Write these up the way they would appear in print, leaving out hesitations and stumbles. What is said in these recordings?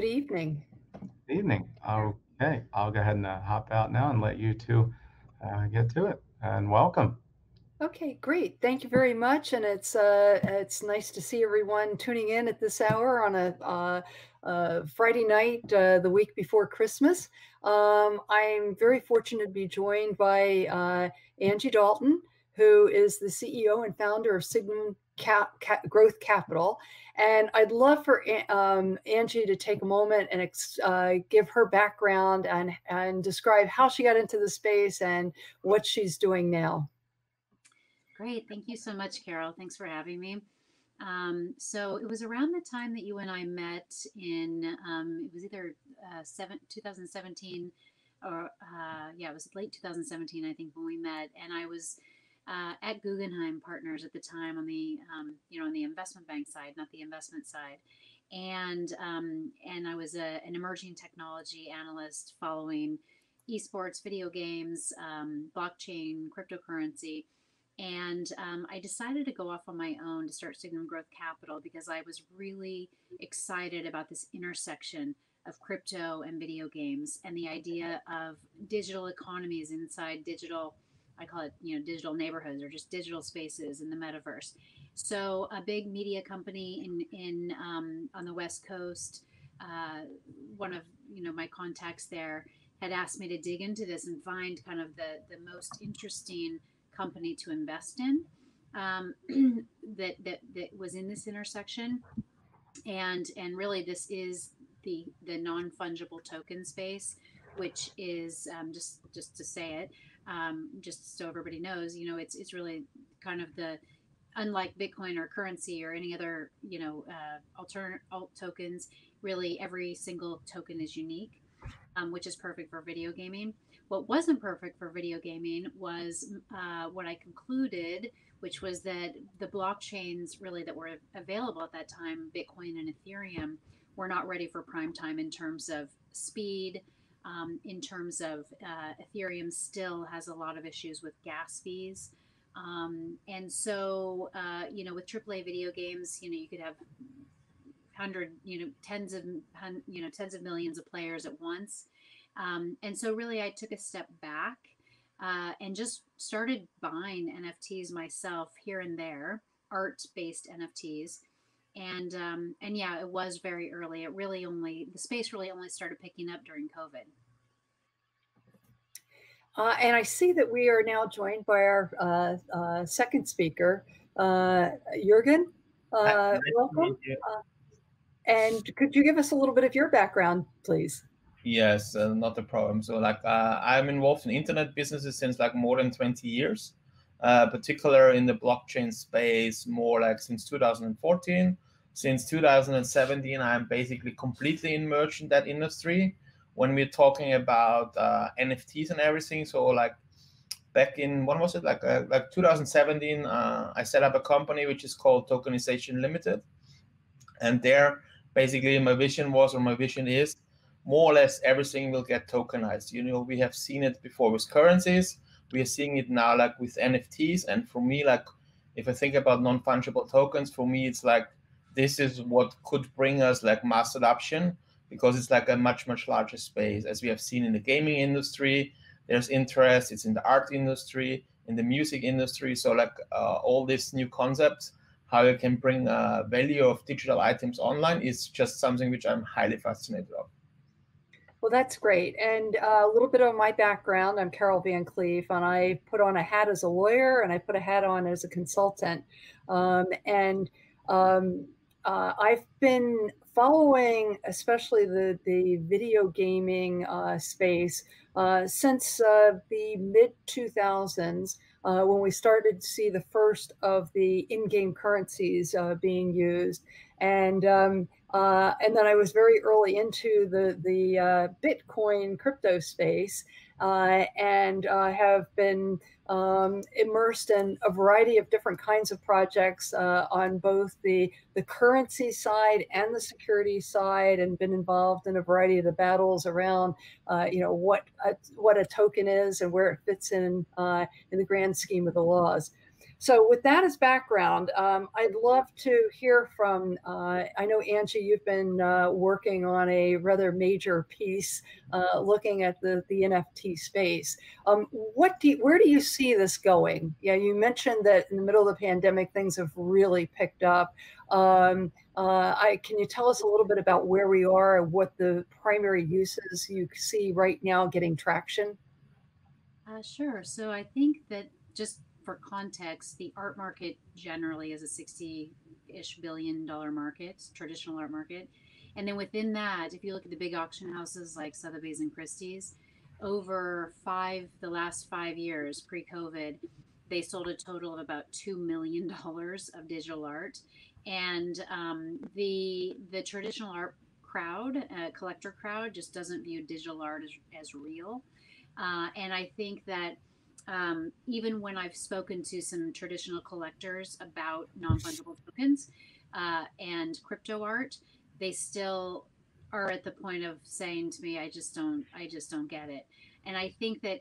Good evening. Evening. Okay, I'll go ahead and hop out now and let you two get to it. And welcome. Okay, great. Thank you very much, and it's nice to see everyone tuning in at this hour on a Friday night, the week before Christmas. I'm very fortunate to be joined by Angie Dalton, who is the CEO and founder of Signum Growth Capital. And I'd love for Angie to take a moment and give her background and describe how she got into the space and what she's doing now. Great. Thank you so much, Carol. Thanks for having me. So it was around the time that you and I met in, it was either 2017 or, yeah, it was late 2017, I think, when we met. And I was at Guggenheim Partners at the time on the, on the investment bank side, not the investment side. And I was an emerging technology analyst following esports, video games, blockchain, cryptocurrency. And I decided to go off on my own to start Signum Growth Capital because I was really excited about this intersection of crypto and video games and the idea of digital economies inside digital, I call it, digital neighborhoods or just digital spaces in the metaverse. So a big media company in on the West Coast, one of my contacts there had asked me to dig into this and find kind of the most interesting company to invest in that was in this intersection, and really this is the non-fungible token space, which is just to say it, just so everybody knows, it's really kind of the, unlike Bitcoin or currency or any other alternate alt tokens, really every single token is unique, which is perfect for video gaming. What wasn't perfect for video gaming was what I concluded, which was that the blockchains really that were available at that time, Bitcoin and Ethereum, were not ready for prime time in terms of speed, in terms of Ethereum still has a lot of issues with gas fees. And so, with AAA video games, you could have tens of millions of players at once. And so really I took a step back and just started buying NFTs myself here and there, art-based NFTs. And yeah, it was very early. The space really only started picking up during COVID. And I see that we are now joined by our second speaker, Jürgen. Welcome. And could you give us a little bit of your background, please? Yes, not a problem. So I'm involved in internet businesses since more than 20 years, particular in the blockchain space, more since 2014. Since 2017, I'm basically completely immersed in that industry. When we're talking about NFTs and everything, so back in, when was it? 2017, I set up a company which is called Tokenization Limited. And there, basically, my vision is more or less everything will get tokenized. We have seen it before with currencies. We are seeing it now with NFTs. And for me, if I think about non-fungible tokens, for me, it's this is what could bring us mass adoption, because it's a much, much larger space. As we have seen in the gaming industry, there's interest. It's in the art industry, in the music industry. So all these new concepts, how you can bring value of digital items online, is just something which I'm highly fascinated of. Well, that's great. And a little bit of my background, I'm Carol Van Cleef, and I put on a hat as a lawyer and I put a hat on as a consultant. I've been following especially the video gaming space since the mid-2000s, when we started to see the first of the in-game currencies being used. And then I was very early into the Bitcoin crypto space, and have been immersed in a variety of different kinds of projects on both the currency side and the security side, and been involved in a variety of the battles around what a token is and where it fits in the grand scheme of the laws. So with that as background, I'd love to hear from, I know, Angie, you've been working on a rather major piece looking at the NFT space. Where do you see this going? Yeah, you mentioned that in the middle of the pandemic, things have really picked up. Can you tell us a little bit about where we are and what the primary uses you see right now getting traction? Sure. So I think that, just for context, the art market generally is a 60-ish billion dollar market, traditional art market. And then within that, if you look at the big auction houses like Sotheby's and Christie's, over the last 5 years pre-COVID, they sold a total of about $2 million of digital art. And the traditional art crowd, collector crowd, just doesn't view digital art as real. And I think that even when I've spoken to some traditional collectors about non-fungible tokens and crypto art, they still are at the point of saying to me, I just don't get it. And I think that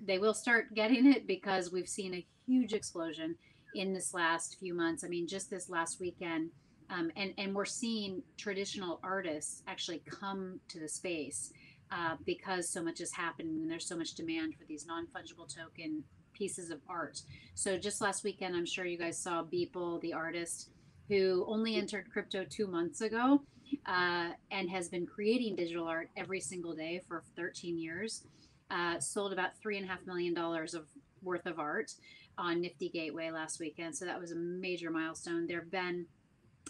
they will start getting it because we've seen a huge explosion in this last few months. I mean, just this last weekend, and we're seeing traditional artists actually come to the space because so much is happening and there's so much demand for these non-fungible token pieces of art. So just last weekend, I'm sure you guys saw Beeple, the artist, who only entered crypto 2 months ago and has been creating digital art every single day for 13 years, sold about $3.5 million worth of art on Nifty Gateway last weekend. So that was a major milestone. There have been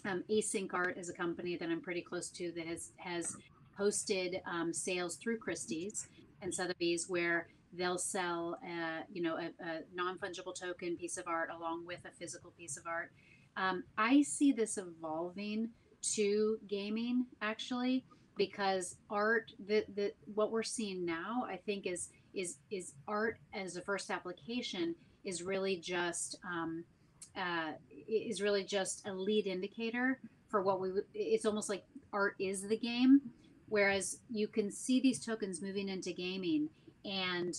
Async Art is a company that I'm pretty close to that has hosted sales through Christie's and Sotheby's, where they'll sell a non-fungible token piece of art along with a physical piece of art. I see this evolving to gaming, actually, because art, what we're seeing now, I think, is art as a first application is really just a lead indicator for what it's almost like art is the game. Whereas you can see these tokens moving into gaming, and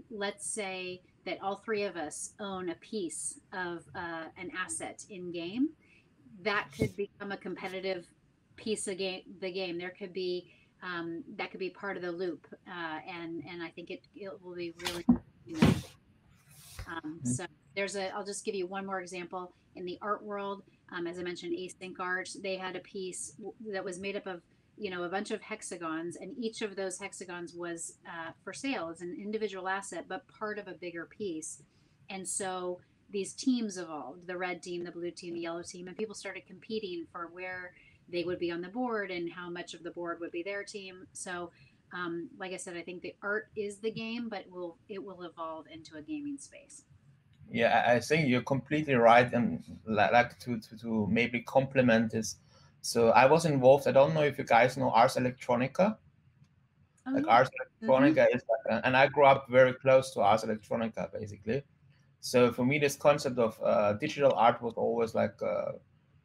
let's say that all three of us own a piece of an asset in game, that could become a competitive piece of the game. There could be that could be part of the loop, and I think it will be really. So I'll just give you one more example in the art world. As I mentioned, Async Art, they had a piece that was made up of a bunch of hexagons, and each of those hexagons was for sale as an individual asset, but part of a bigger piece. And so these teams evolved: the red team, the blue team, the yellow team, and people started competing for where they would be on the board and how much of the board would be their team. So like I said, I think the art is the game, but it will evolve into a gaming space. Yeah, I think you're completely right, and like to maybe complement this. So I was involved. I don't know if you guys know Ars Electronica. Oh, like yeah. Ars Electronica is like, and I grew up very close to Ars Electronica, basically. So for me, this concept of digital art was always like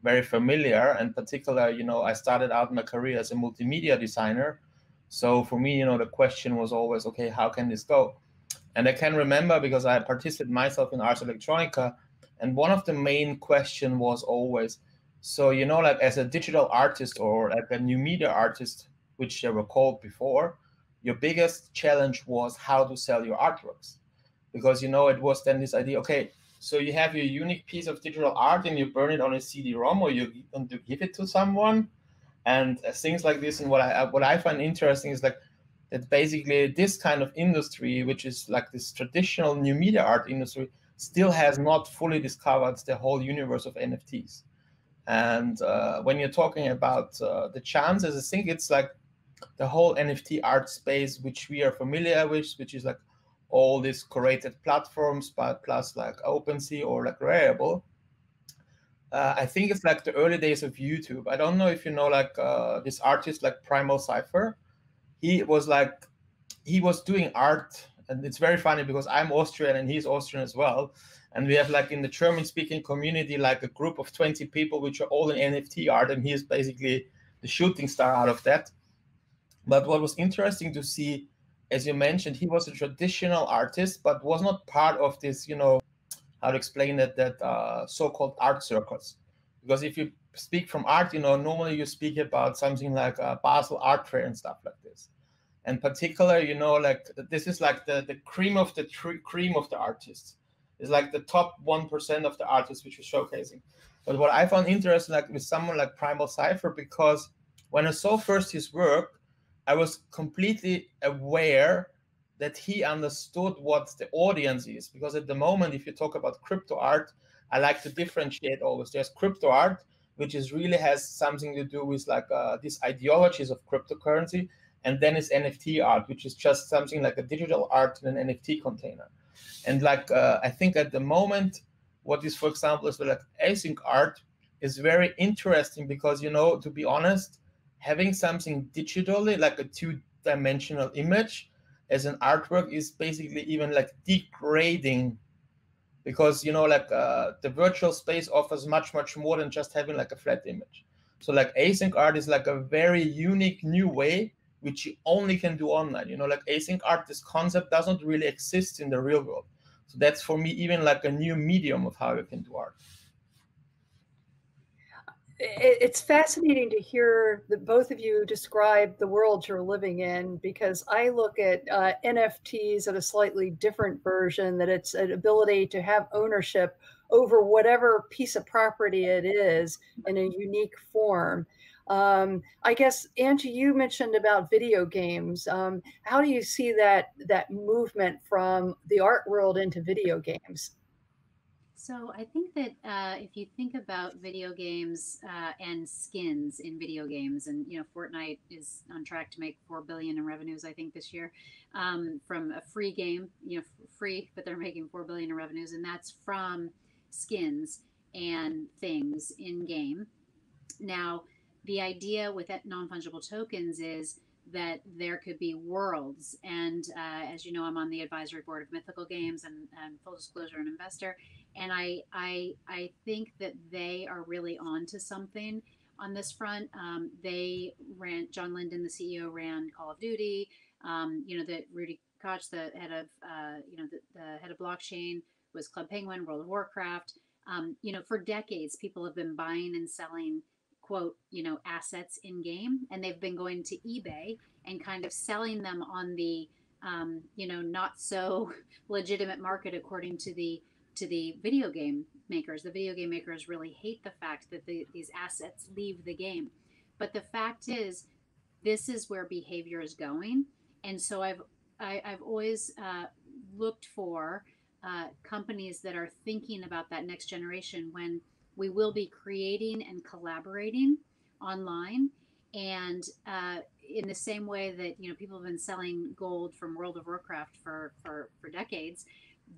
very familiar. And particular, I started out my career as a multimedia designer. So for me, the question was always, okay, how can this go? And I can remember, because I participated myself in Ars Electronica, and one of the main question was always, so, like as a digital artist or like a new media artist, which they were called before, your biggest challenge was how to sell your artworks. Because, it was then this idea, okay, so you have your unique piece of digital art and you burn it on a CD-ROM, or you want to give it to someone, and things like this. And what I find interesting is like that basically this kind of industry, which is like this traditional new media art industry, still has not fully discovered the whole universe of NFTs. And when you're talking about the chances, I think it's like the whole NFT art space, which we are familiar with, which is like all these curated platforms, but plus like OpenSea or like Rarible. I think it's like the early days of YouTube. I don't know if you know like this artist like Primal Cypher. He was doing art, and it's very funny because I'm Austrian and he's Austrian as well. And we have like in the German speaking community, like a group of 20 people, which are all in NFT art. And he is basically the shooting star out of that. But what was interesting to see, as you mentioned, he was a traditional artist, but was not part of this, how to explain it, that so-called art circles. Because if you speak from art, normally you speak about something like Basel Art Fair and stuff like this. And particular, like this is like the cream of the cream of the artists. It's like the top 1% of the artists which you're showcasing. But what I found interesting, like with someone like Primal Cypher, because when I saw first his work, I was completely aware that he understood what the audience is. Because at the moment, if you talk about crypto art, I like to differentiate always. There's crypto art, which is really has something to do with like these ideologies of cryptocurrency. And then it's NFT art, which is just something like a digital art in an NFT container. And like, I think at the moment, what is, for example, is like async art is very interesting because, to be honest, having something digitally, like a two-dimensional image as an artwork is basically even like degrading, because, like the virtual space offers much, much more than just having like a flat image. So like async art is like a very unique new way which you only can do online. Like async art, this concept doesn't really exist in the real world. So that's for me even like a new medium of how you can do art. It's fascinating to hear that both of you describe the world you're living in, because I look at NFTs at a slightly different version, that it's an ability to have ownership over whatever piece of property it is in a unique form. I guess, Angie, you mentioned about video games. How do you see that movement from the art world into video games? So I think that if you think about video games and skins in video games, and Fortnite is on track to make $4 billion in revenues, I think, this year, from a free game, free, but they're making $4 billion in revenues, and that's from skins and things in game. Now, the idea with non-fungible tokens is that there could be worlds. And as you know, I'm on the advisory board of Mythical Games, and full disclosure, an investor. And I think that they are really onto something on this front. They ran, John Linden, the CEO, ran Call of Duty. That Rudy Koch, the head of the head of blockchain, was Club Penguin, World of Warcraft. For decades, people have been buying and selling, quote, assets in game, and they've been going to eBay and kind of selling them on the not so legitimate market according to the video game makers. The video game makers really hate the fact that these assets leave the game, but the fact is, this is where behavior is going. And so I've always looked for companies that are thinking about that next generation, when we will be creating and collaborating online. And in the same way that people have been selling gold from World of Warcraft for decades,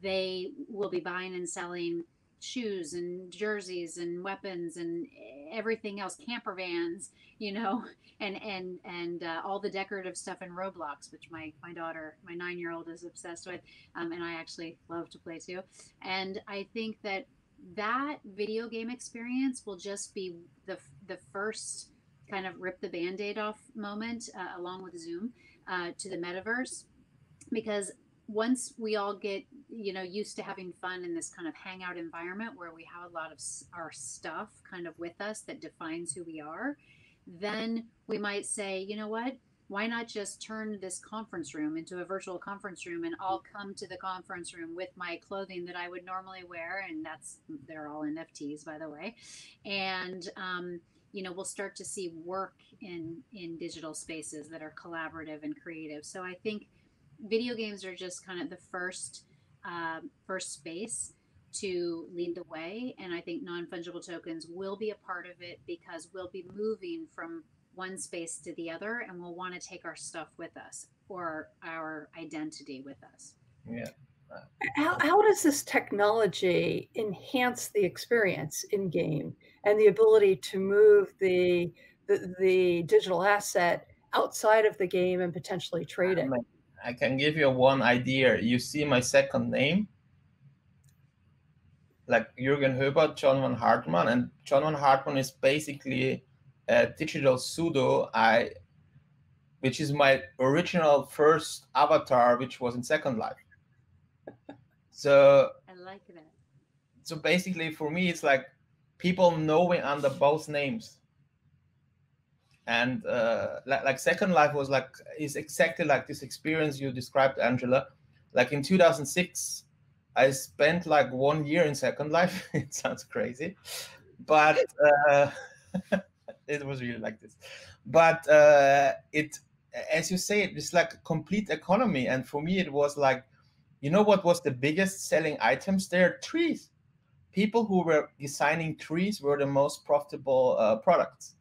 they will be buying and selling shoes and jerseys and weapons and everything else, camper vans, and all the decorative stuff in Roblox, which my daughter, my 9-year-old, is obsessed with, and I actually love to play too. And I think that video game experience will just be the first kind of rip the Band-Aid off moment, along with Zoom, to the metaverse, because once we all get used to having fun in this kind of hangout environment where we have a lot of our stuff kind of with us that defines who we are, then we might say, what, why not just turn this conference room into a virtual conference room, and I'll come to the conference room with my clothing that I would normally wear, and they're all NFTs, by the way, and we'll start to see work in digital spaces that are collaborative and creative. So I think video games are just kind of the first space to lead the way, and I think non-fungible tokens will be a part of it, because we'll be moving from one space to the other, and we'll want to take our stuff with us, or our identity with us. Yeah. How does this technology enhance the experience in game and the ability to move the digital asset outside of the game and potentially trade it? I can give you one idea. You see my second name, like Jürgen Höber, Johvan Hartmann, and Johvan Hartmann is basically a digital pseudo, which is my original first avatar, which was in Second Life. So I like that. so basically for me, it's like people knowing under both names. And like Second Life was like, is exactly like this experience you described, Angela. Like in 2006, I spent like 1 year in Second Life. It sounds crazy, but it was really like this. But it, as you say, it's like a complete economy. And for me, it was like, you know what was the biggest selling items there? Trees. People who were designing trees were the most profitable products.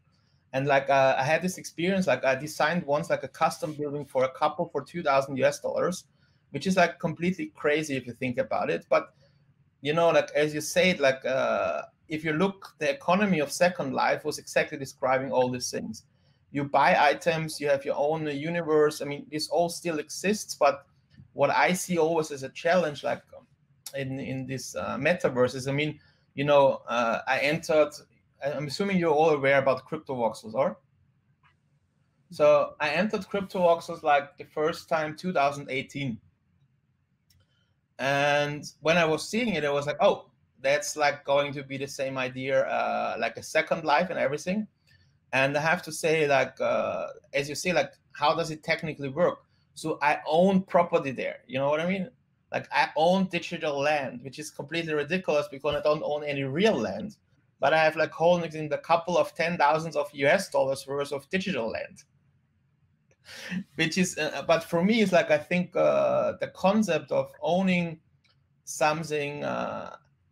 And like I had this experience, like I designed once like a custom building for a couple for $2,000, which is like completely crazy if you think about it. But you know, like as you said, like if you look, the economy of Second Life was exactly describing all these things. You buy items, you have your own universe. I mean, this all still exists, but what I see always as a challenge, like in this metaverse, is, I mean, you know, I entered. I'm assuming you're all aware about crypto voxels, or? So I entered crypto voxels like the first time 2018. And when I was seeing it, I was like, oh, that's like going to be the same idea, like a Second Life and everything. And I have to say, like, as you say, like, how does it technically work? So I own property there. You know what I mean? Like I own digital land, which is completely ridiculous because I don't own any real land. But I have like holdings in the couple of $10,000 worth of digital land, which is, but for me, it's like, I think the concept of owning something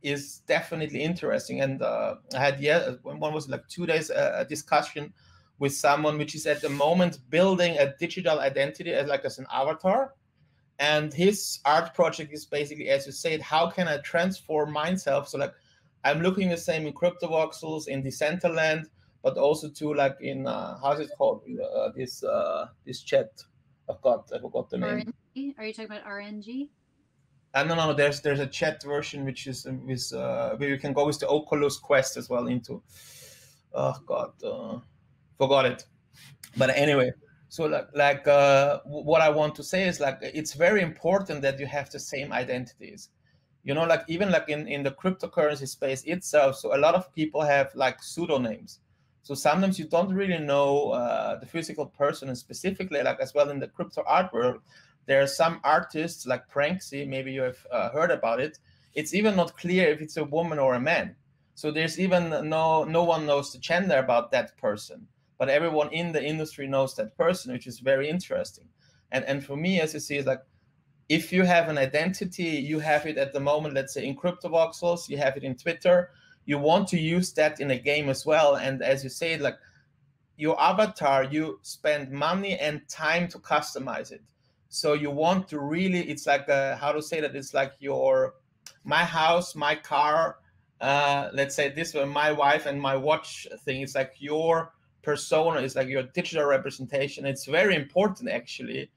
is definitely interesting. And I had, one was like 2 days, a discussion with someone, which is at the moment building a digital identity as an avatar. And his art project is basically, as you said, how can I transform myself? So like, I'm looking the same in crypto voxels, in Decentraland, but also to like in how's it called? This chat. I forgot the name. RNG? Are you talking about RNG? No. There's a chat version which is where you can go with the Oculus Quest as well into. Oh God, forgot it. But anyway, so like what I want to say is like it's very important that you have the same identities. You know, like even like in the cryptocurrency space itself, so a lot of people have like pseudonyms. So sometimes you don't really know the physical person, and specifically like as well in the crypto art world, there are some artists like Pranksy, maybe you have heard about it. It's even not clear if it's a woman or a man. So there's even no one knows the gender about that person, but everyone in the industry knows that person, which is very interesting. And for me, as you see, it's like, if you have an identity, you have it at the moment, let's say in crypto voxels, you have it in Twitter, you want to use that in a game as well. And as you say, like your avatar, you spend money and time to customize it. So you want to really, it's like how to say that, it's like my house, my car, let's say this one, my wife and my watch thing. It's like your persona, is like your digital representation. It's very important actually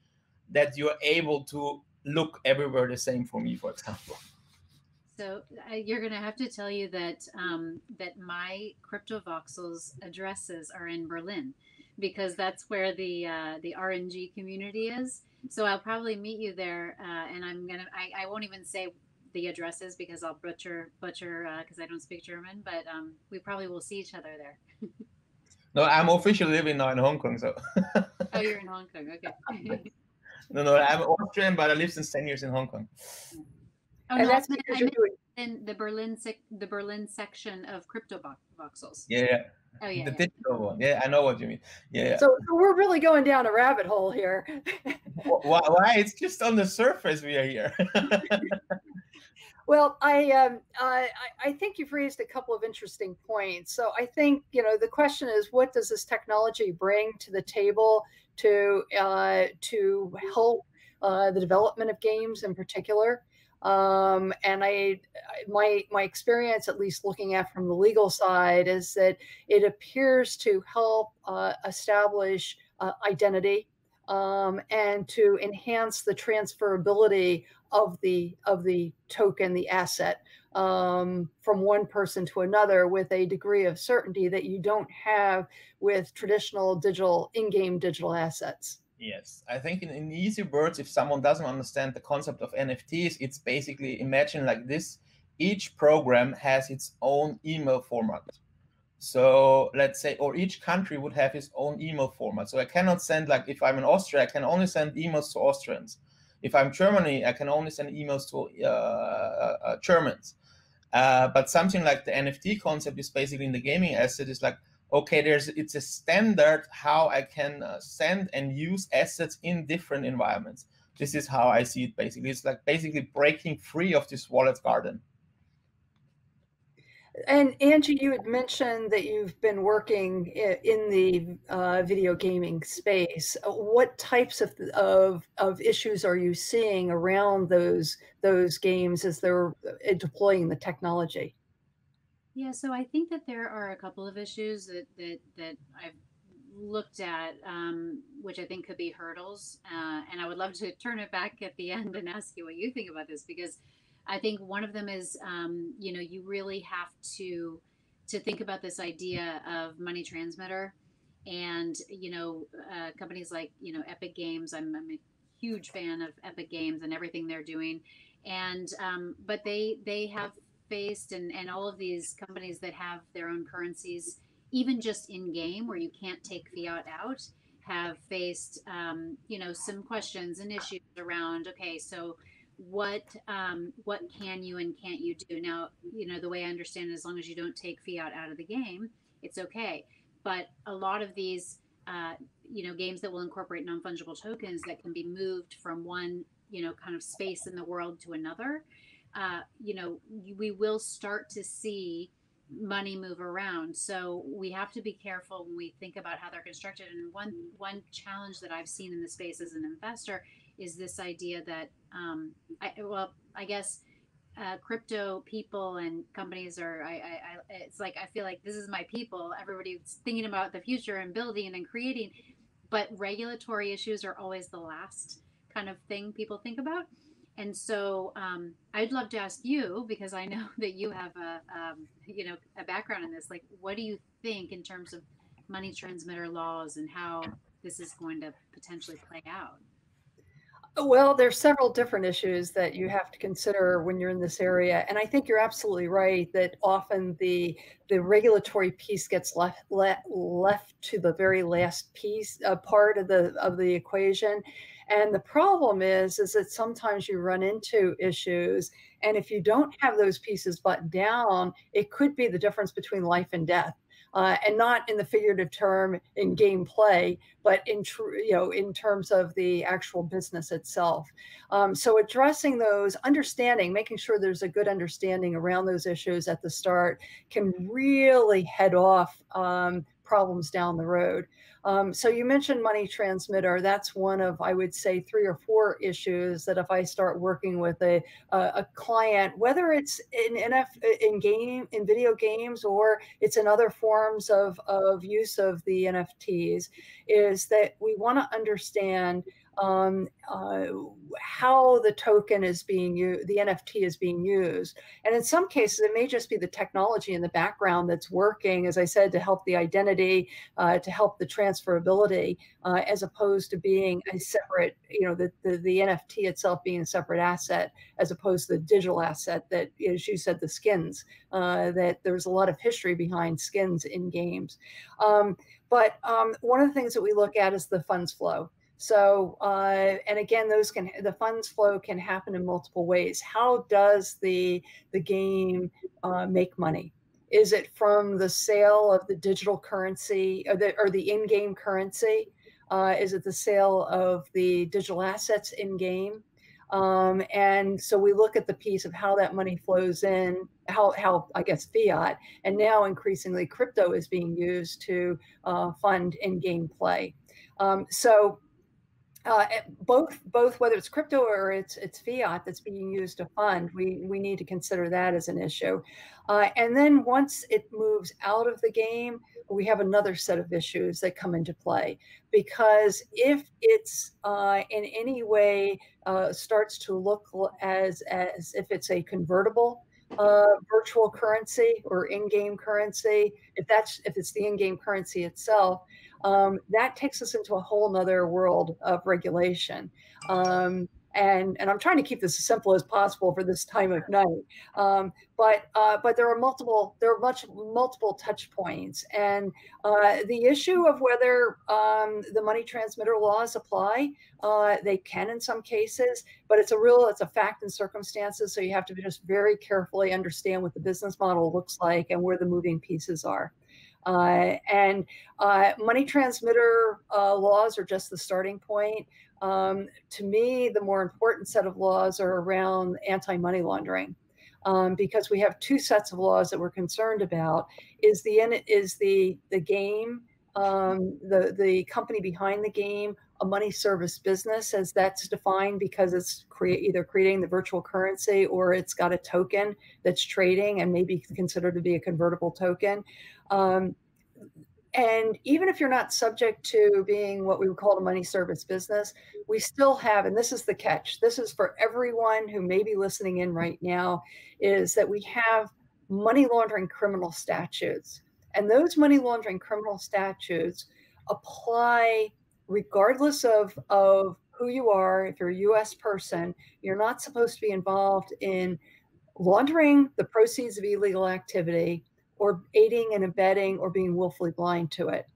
that you're able to look everywhere the same, for me, for example. So you're going to have to tell you that that my crypto voxels addresses are in Berlin, because that's where the RNG community is. So I'll probably meet you there, and I won't even say the addresses because I'll butcher because I don't speak German. But we probably will see each other there. No, I'm officially living now in Hong Kong. So. Oh, you're in Hong Kong. Okay. No, I'm Austrian, but I lived since 10 years in Hong Kong. Oh, and no, that's because you're doing in the Berlin section of crypto voxels. Yeah. Oh yeah. The digital one. Yeah, I know what you mean. Yeah. So we're really going down a rabbit hole here. Why? It's just on the surface we are here. Well, I think you've raised a couple of interesting points. So I think, the question is, what does this technology bring to the table to help the development of games in particular? And my experience, at least looking at from the legal side, is that it appears to help establish identity and to enhance the transferability of the token, the asset, from one person to another with a degree of certainty that you don't have with traditional in-game digital assets. Yes, I think in easy words, if someone doesn't understand the concept of NFTs, it's basically, imagine like this: each program has its own email format. So let's say, or each country would have its own email format. So I cannot send, like if I'm in Austria, I can only send emails to Austrians. If I'm Germany, I can only send emails to Germans. But something like the NFT concept is basically in the gaming asset is like, okay, it's a standard how I can send and use assets in different environments. This is how I see it basically. It's like basically breaking free of this wallet garden. And Angie, you had mentioned that you've been working in the video gaming space. What types of issues are you seeing around those games as they're deploying the technology? Yeah, so I think that there are a couple of issues that I've looked at, which I think could be hurdles. And I would love to turn it back at the end and ask you what you think about this, because I think one of them is, you really have to think about this idea of money transmitter, and companies like Epic Games. I'm a huge fan of Epic Games and everything they're doing, and but they have faced, and all of these companies that have their own currencies, even just in game where you can't take fiat out, have faced some questions and issues around, okay, so what can you and can't you do now? The way I understand it, as long as you don't take fiat out of the game, it's okay. But a lot of these games that will incorporate non-fungible tokens that can be moved from one kind of space in the world to another, we will start to see money move around. So we have to be careful when we think about how they're constructed. And one challenge that I've seen in the space as an investor is this idea that I guess crypto people and companies are, it's like, I feel like this is my people. Everybody's thinking about the future and building and creating, but regulatory issues are always the last kind of thing people think about. And so I'd love to ask you, because I know that you have a background in this, like, what do you think in terms of money transmitter laws and how this is going to potentially play out? Well, there's several different issues that you have to consider when you're in this area, and I think you're absolutely right that often the regulatory piece gets left to the very last piece part of the equation. And the problem is that sometimes you run into issues, and if you don't have those pieces buttoned down, it could be the difference between life and death. And not in the figurative term in gameplay, but in terms of the actual business itself. So addressing those, understanding, making sure there's a good understanding around those issues at the start can really head off problems down the road. So you mentioned money transmitter. That's one of, I would say, 3 or 4 issues that if I start working with a client, whether it's in video games or it's in other forms of use of the NFTs, is that we want to understand how the token is being used, the NFT is being used. And in some cases, it may just be the technology in the background that's working, as I said, to help the identity, to help the transferability, as opposed to being a separate, the NFT itself being a separate asset, as opposed to the digital asset that, as you said, the skins, that there's a lot of history behind skins in games. But one of the things that we look at is the funds flow. So, and again, the funds flow can happen in multiple ways. How does the game make money? Is it from the sale of the digital currency or the in-game currency? Is it the sale of the digital assets in-game? And so we look at the piece of how that money flows in, how I guess fiat, and now increasingly crypto is being used to fund in-game play. Both whether it's crypto or it's fiat that's being used to fund, we need to consider that as an issue. And then once it moves out of the game, we have another set of issues that come into play, because if it's in any way starts to look as if it's a convertible virtual currency or in-game currency, if it's the in-game currency itself, that takes us into a whole nother world of regulation. and I'm trying to keep this as simple as possible for this time of night. But there are multiple touch points, and the issue of whether the money transmitter laws apply, they can in some cases, but it's a fact and circumstances. So you have to just very carefully understand what the business model looks like and where the moving pieces are. Money transmitter laws are just the starting point. To me, the more important set of laws are around anti-money laundering, because we have two sets of laws that we're concerned about. Is the game, the company behind the game, a money service business, as that's defined, because it's either creating the virtual currency or it's got a token that's trading and maybe considered to be a convertible token. And even if you're not subject to being what we would call a money service business, we still have, and this is the catch, this is for everyone who may be listening in right now, is that we have money laundering criminal statutes. And those money laundering criminal statutes apply regardless of who you are. If you're a US person, you're not supposed to be involved in laundering the proceeds of illegal activity, or aiding and abetting, or being willfully blind to it.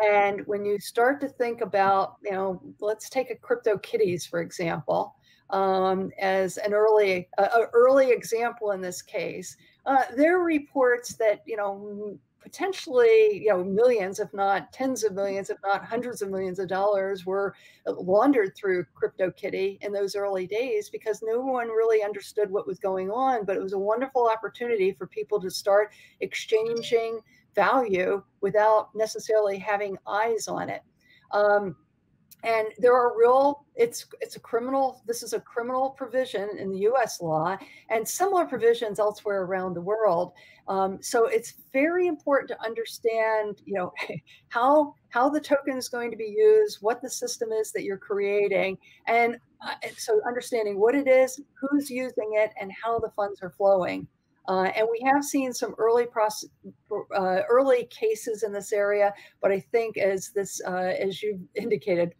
And when you start to think about, let's take a CryptoKitties, for example, as an early example in this case. There are reports that, potentially, millions, if not tens of millions, if not hundreds of millions of dollars were laundered through CryptoKitty in those early days, because no one really understood what was going on. But it was a wonderful opportunity for people to start exchanging value without necessarily having eyes on it. And there are this is a criminal provision in the US law, and similar provisions elsewhere around the world. So it's very important to understand, how the token is going to be used, what the system is that you're creating. And so understanding what it is, who's using it, and how the funds are flowing. And we have seen some early cases in this area, but I think as you indicated,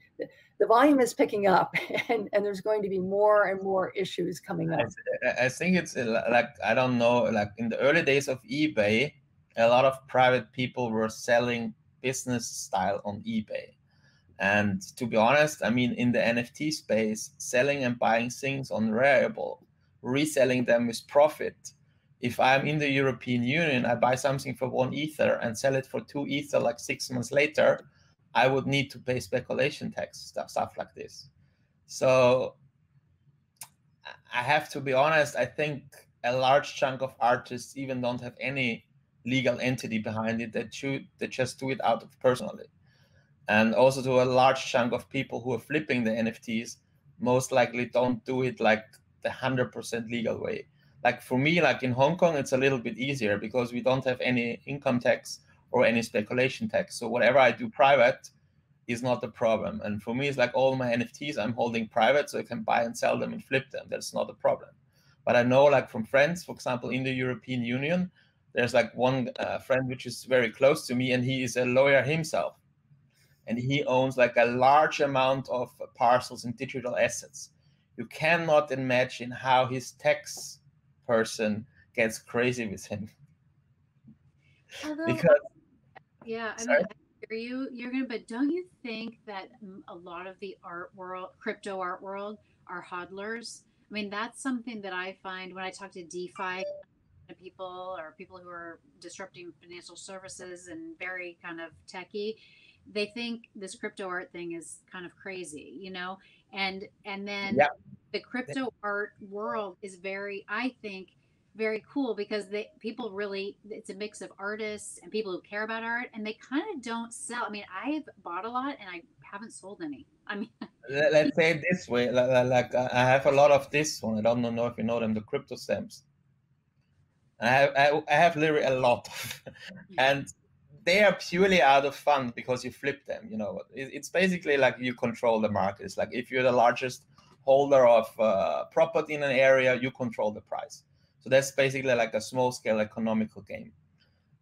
the volume is picking up, and there's going to be more and more issues coming up. I think it's like, I don't know, like in the early days of eBay, a lot of private people were selling business style on eBay. And to be honest, I mean, in the NFT space, selling and buying things on Rarible, reselling them with profit. If I'm in the European Union, I buy something for 1 Ether and sell it for 2 Ether like 6 months later, I would need to pay speculation tax, stuff like this. So I have to be honest, I think a large chunk of artists even don't have any legal entity behind it. They just do it out of personally. And also to a large chunk of people who are flipping the NFTs, most likely don't do it like the 100% legal way. Like for me, like in Hong Kong, it's a little bit easier because we don't have any income tax or any speculation tax. So whatever I do private is not a problem. And for me, it's like all my NFTs I'm holding private, so I can buy and sell them and flip them. That's not a problem. But I know, like from friends, for example, in the European Union, there's like one friend which is very close to me, and he is a lawyer himself. And he owns like a large amount of parcels and digital assets. You cannot imagine how his tax person gets crazy with him. Although, because yeah, I sorry? mean, I hear you, but don't you think that a lot of the crypto art world are hodlers? I mean, that's something that I find when I talk to DeFi people, or people who are disrupting financial services and very kind of techie. They think this crypto art thing is kind of crazy, and then Yeah. the crypto art world is I think, very cool, because it's a mix of artists and people who care about art, and they kind of don't sell. I mean, I've bought a lot and I haven't sold any. I mean, let's say it this way, like I have a lot of this one. I don't know if you know them, the crypto stamps. I have literally a lot of, and they are purely out of fun because you flip them. It's basically like you control the market. It's like if you're the largest holder of property in an area, you control the price. So that's basically like a small scale economical game.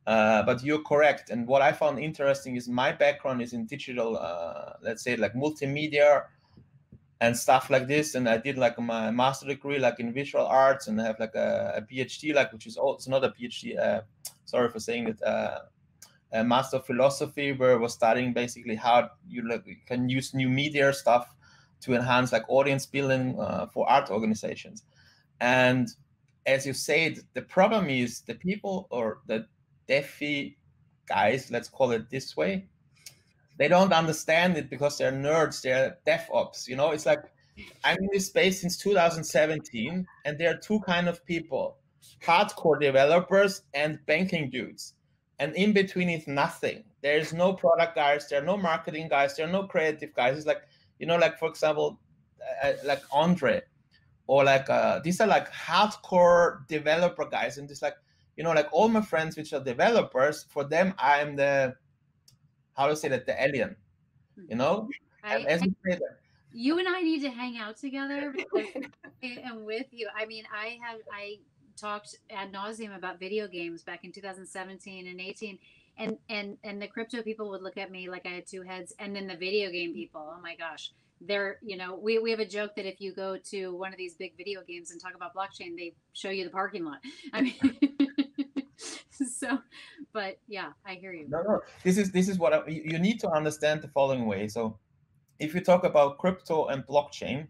But you're correct. And what I found interesting is my background is in digital, let's say like multimedia and stuff like this. And I did like my master degree like in visual arts, and I have like a PhD, like, which is also not a PhD, sorry for saying it, a master of philosophy, where I was studying basically how you can use new media stuff to enhance like audience building for art organizations. And as you said, the problem is the people, or the DeFi guys, let's call it this way, they don't understand it because they're nerds, they're DevOps. You know, it's like, I'm in this space since 2017, and there are two kind of people: hardcore developers and banking dudes. And in between is nothing. There's no product guys, there are no marketing guys, there are no creative guys. It's like, you know, like, for example, like Andre, or like these are like hardcore developer guys. And it's like, you know, like all my friends which are developers, for them I'm the, how to say that, the alien, you know. And as you say that, you and I need to hang out together, because I'm with you. I mean, I talked ad nauseum about video games back in 2017 and 18, and the crypto people would look at me like I had two heads, and then the video game people, oh my gosh, they're, you know, we have a joke that if you go to one of these big video games and talk about blockchain, they show you the parking lot. I mean, so, but yeah, I hear you. No, this is what you need to understand the following way. So if you talk about crypto and blockchain,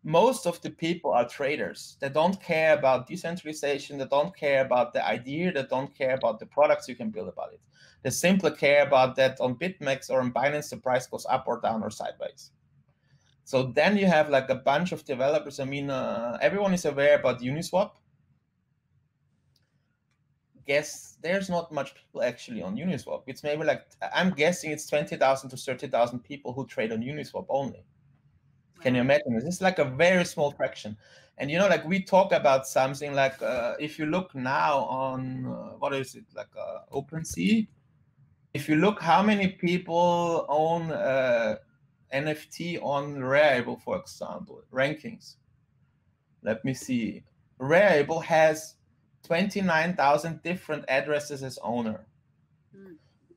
most of the people are traders. They don't care about decentralization. They don't care about the idea. They don't care about the products you can build about it. They simply care about that on BitMEX or on Binance, the price goes up or down or sideways. So then you have like a bunch of developers. I mean, everyone is aware about Uniswap. Guess there's not much people actually on Uniswap. It's maybe like, I'm guessing it's 20,000 to 30,000 people who trade on Uniswap only. Wow. Can you imagine? This is like a very small fraction. And, you know, like we talk about something like, if you look now on, what is it, like OpenSea, if you look how many people own NFT on Rarible, for example, rankings. Let me see. Rarible has 29,000 different addresses as owner.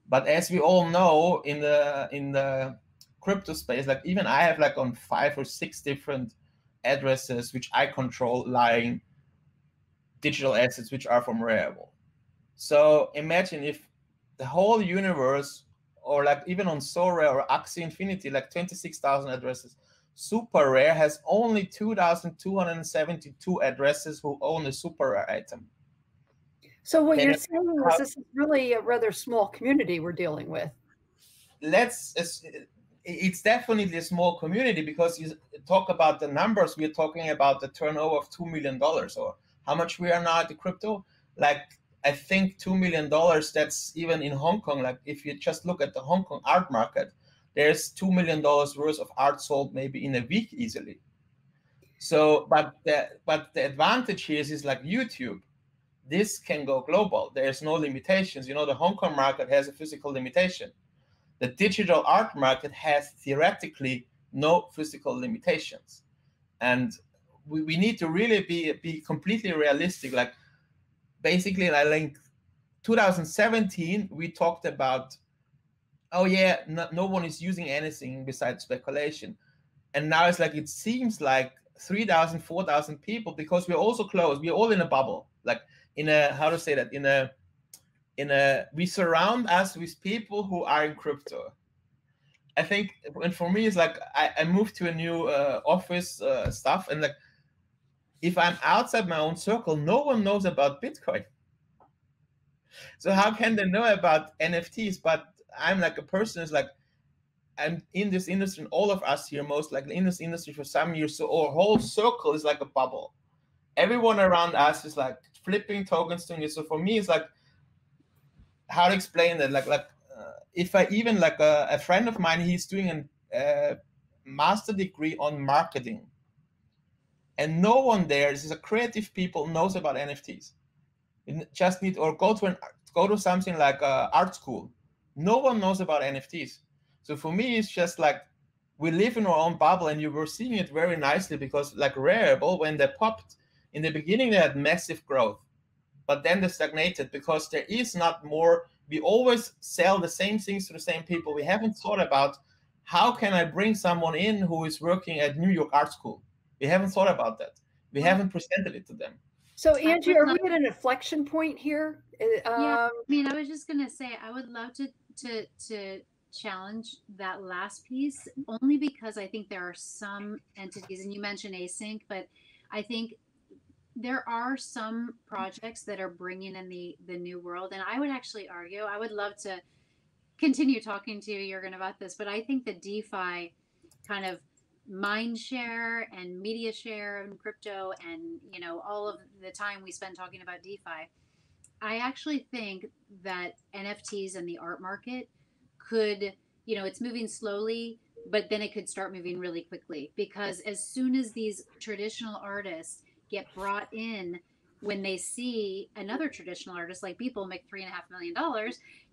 But as we all know, in the crypto space, like even I have like on 5 or 6 different addresses which I control, lying digital assets which are from Rarible. So imagine if the whole universe, or like even on SoRare or Axie Infinity, like 26,000 addresses. Super Rare has only 2,272 addresses who own a super rare item. So what you're saying is this is really a rather small community we're dealing with. It's definitely a small community, because you talk about the numbers, we're talking about the turnover of $2 million, or how much we are now at the crypto. Like, I think $2 million, that's even in Hong Kong. Like if you just look at the Hong Kong art market, there's $2 million worth of art sold maybe in a week easily. So, but the advantage here is like YouTube. This can go global. There's no limitations. You know, the Hong Kong market has a physical limitation. The digital art market has theoretically no physical limitations. And we need to really be completely realistic. Like basically, I think 2017, we talked about, oh yeah, no one is using anything besides speculation. And now it's like, it seems like 3,000, 4,000 people, because we're also close. We're all in a bubble. Like in a, how to say that, we surround us with people who are in crypto. I think, and for me, it's like, I moved to a new office stuff, and like, if I'm outside my own circle, no one knows about Bitcoin. So how can they know about NFTs? But I'm like a person who's like, I'm in this industry, and all of us here most likely in this industry for some years. So our whole circle is like a bubble. Everyone around us is like flipping tokens to me. So for me, it's like, how to explain that? Like if I even like a friend of mine, he's doing a master degree on marketing, and no one there, this is a creative people, knows about NFTs. You just need, or go to something like art school. No one knows about NFTs. So for me, it's just like, we live in our own bubble, and you were seeing it very nicely, because like Rarible, when they popped in the beginning, they had massive growth, but then they stagnated because there is not more. We always sell the same things to the same people. We haven't thought about how can I bring someone in who is working at New York Art School? We haven't thought about that. We haven't presented it to them. So Angie, are we at an inflection point here? Yeah, I mean, I was just gonna say I would love to challenge that last piece, only because I think there are some entities, and you mentioned async, but I think there are some projects that are bringing in the new world, and I would actually argue, I would love to continue talking to you, Jürgen, about this, but I think the DeFi kind of mind share and media share and crypto, and all of the time we spend talking about DeFi, I actually think that NFTs and the art market could, it's moving slowly, but then it could start moving really quickly, because as soon as these traditional artists get brought in, when they see another traditional artist like Beeple make $3.5 million,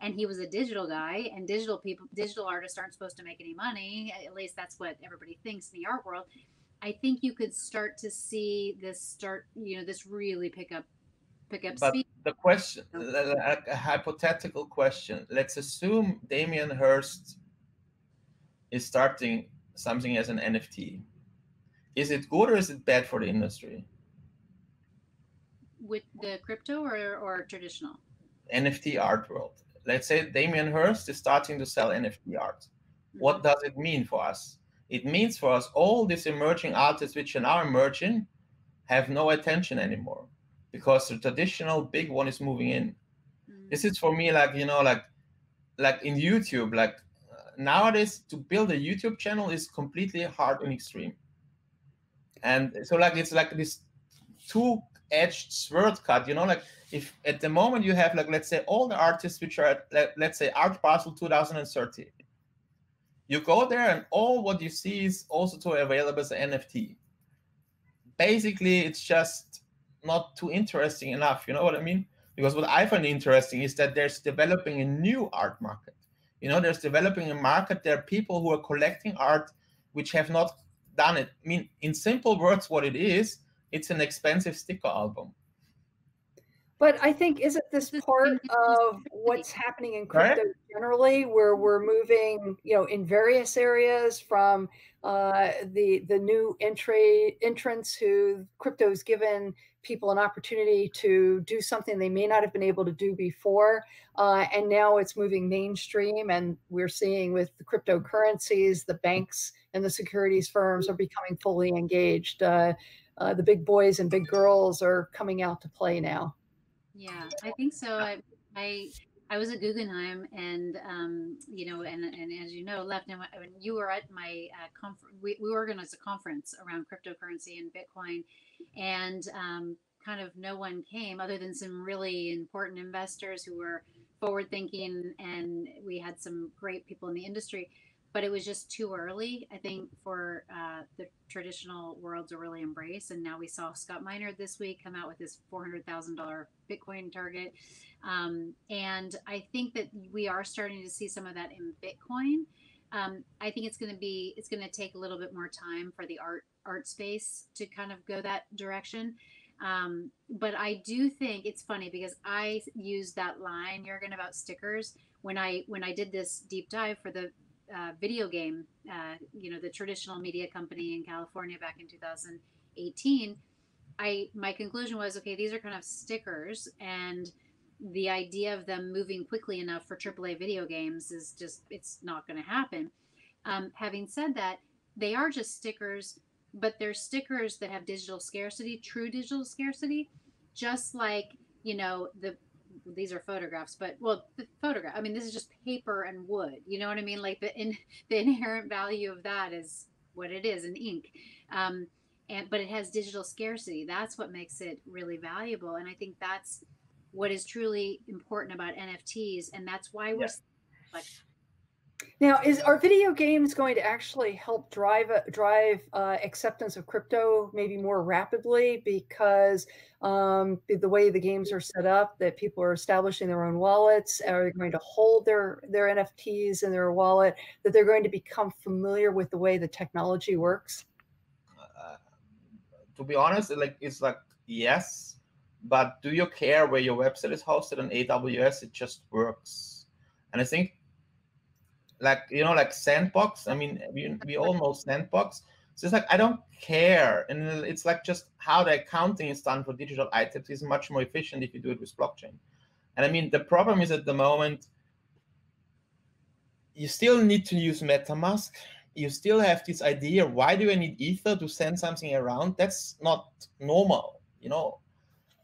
and he was a digital guy, and digital artists aren't supposed to make any money, at least that's what everybody thinks in the art world. I think you could start to see this this really pick up but speed. The question, a hypothetical question, let's assume Damien Hirst is starting something as an NFT. Is it good or is it bad for the industry? With the crypto or traditional? NFT art world. Let's say Damien Hirst is starting to sell NFT art. Mm-hmm. What does it mean for us? It means for us, all these emerging artists which are now emerging have no attention anymore, because the traditional big one is moving in. Mm-hmm. This is for me like in YouTube, nowadays to build a YouTube channel is completely hard and extreme. And so it's like this two-edged sword cut, if at the moment you have let's say all the artists which are at, let's say Art Basel 2030, you go there and all what you see is also available as an NFT. Basically, it's just not too interesting enough, you know what I mean? Because what I find interesting is that there's developing a new art market. There's developing a market. There are people who are collecting art which have not done it. I mean, in simple words, what it is, it's an expensive sticker album. But I think, isn't this part of what's happening in crypto generally, where we're moving, in various areas from the new entrants who crypto's given people an opportunity to do something they may not have been able to do before, and now it's moving mainstream, and we're seeing with the cryptocurrencies, the banks and the securities firms are becoming fully engaged. The big boys and big girls are coming out to play now. Yeah, I think so. I was at Guggenheim, and and as you know, left. And when you were at my conference, we organized a conference around cryptocurrency and Bitcoin, and kind of no one came other than some really important investors who were forward thinking, and we had some great people in the industry. But it was just too early, I think, for the traditional world to really embrace. And now we saw Scott Minerd this week come out with his $400,000 Bitcoin target. And I think that we are starting to see some of that in Bitcoin. I think it's going to take a little bit more time for the art space to kind of go that direction. But I do think it's funny, because I used that line, Jürgen, about stickers when I did this deep dive for the video game, the traditional media company in California back in 2018. My conclusion was, okay, these are kind of stickers, and the idea of them moving quickly enough for AAA video games is just, it's not going to happen. Having said that, they are just stickers, but they're stickers that have digital scarcity, true digital scarcity, just like, these are photographs, but the photograph, I mean, this is just paper and wood, you know what I mean? Like the inherent value of that is what it is in ink. But it has digital scarcity. That's what makes it really valuable. And I think that's what is truly important about NFTs. And that's why we're Now, are video games going to actually help drive acceptance of crypto maybe more rapidly, because the way the games are set up, that people are establishing their own wallets, are going to hold their NFTs in their wallet, that they're going to become familiar with the way the technology works? To be honest, it's yes, but do you care where your website is hosted on AWS? It just works. And I think like, you know, like Sandbox. I mean, we all know Sandbox. So it's like, I don't care. And it's like just how the accounting is done for digital items is much more efficient if you do it with blockchain. And I mean, the problem is at the moment, you still need to use MetaMask. You still have this idea, why do I need Ether to send something around? That's not normal, you know?